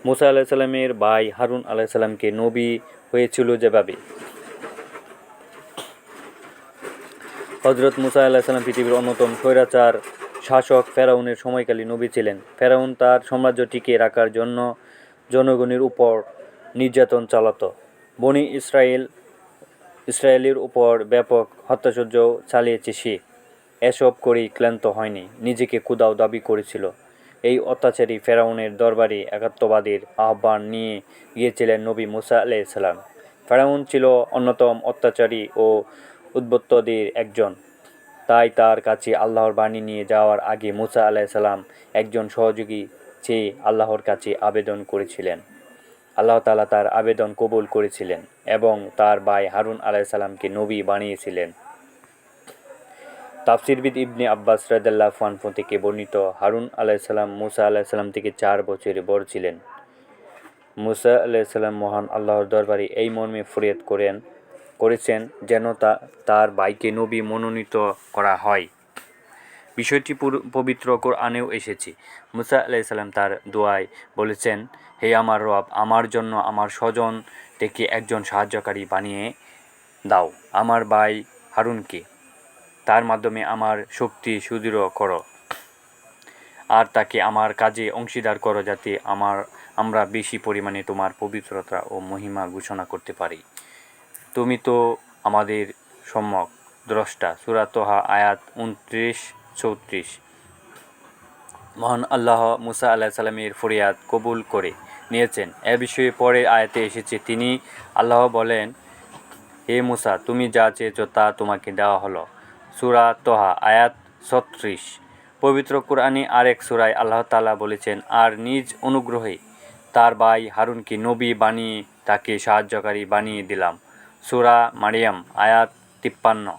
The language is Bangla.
মুসা আলাইহিস সালামের ভাই হারুন আলাইহিস সালামকে নবী হয়েছিল যেভাবে হযরত মুসা আলাইহিস সালাম পৃথিবীর অন্যতম স্বৈরাচার শাসক ফেরাউনের সময়কালী নবী ছিলেন। ফেরাউন তার সাম্রাজ্য টিকিয়ে রাখার জন্য জনগণের উপর নির্যাতন চালাতো। বনী ইসরায়েলের উপর ব্যাপক হত্যাযজ্ঞ চালিয়েছে সে। এসব করেই ক্লান্ত হয়নি, নিজেকে খোদাও দাবি করেছিল। এই অত্যাচারী ফেরাউনের দরবারে একাত্মবাদের আহ্বান নিয়ে গিয়েছিলেন নবী মুসা আলাইহিস সালাম। ফেরাউন ছিল অন্যতম অত্যাচারী ও উদ্যতদের একজন। তাই তার কাছে আল্লাহর বাণী নিয়ে যাওয়ার আগে মুসা আলাইহিস সালাম একজন সহযোগী চেয়ে আল্লাহর কাছে আবেদন করেছিলেন। আল্লাহ তাআলা তার আবেদন কবুল করেছিলেন এবং তার ভাই হারুন আলাইহিস সালামকে নবী বানিয়েছিলেন। তাফসীরবিদ ইবনে আব্বাস রাদিয়াল্লাহু আনহু থেকে বর্ণিত, হারুন আলাইহিস সালাম মুসা আলাইহিস সালাম থেকে 4 বছরের বড় ছিলেন। মুসা আলাইহিস সালাম মহান আল্লাহর দরবারে এই মর্মে ফরিয়াদ করেছেন যেন তার ভাইকে নবী মনোনীত করা হয়। বিষয়টি পবিত্র কোরআনেও এসেছে। মুসা আলাইহিস সালাম তার দোয়ায় বলেছেন, হে আমার রব, আমার জন্য আমার স্বজন থেকে একজন সাহায্যকারী বানিয়ে দাও, আমার ভাই হারুনকে। তার মাধ্যমে আমার শক্তি সুদৃঢ় করো আর তাকে আমার কাজে অংশীদার করো, যাতে আমরা বেশি পরিমাণে তোমার পবিত্রতা ও মহিমা ঘোষণা করতে পারি। তুমি তো আমাদের সম্যক দ্রষ্টা। সূরা তোহা আয়াত 29-34। মহান আল্লাহ মুসা আলাইহিস সালামের ফরিয়াদ কবুল করে নিয়েছেন। এ বিষয়ে পরের আয়াতে এসেছে, তিনি আল্লাহ বলেন, হে মুসা, তুমি যা চেয়েছ তা তোমাকে দেওয়া হলো। সূরা তোহা আয়াত 36। পবিত্র কোরআনে আরেক সূরায় আল্লাহ তাআলা বলেছেন, আর নিজ অনুগ্রহে তার ভাই হারুনকে নবী বানিয়ে তাকে সাহায্যকারী বানিয়ে দিলাম। সূরা মারিয়াম আয়াত 53।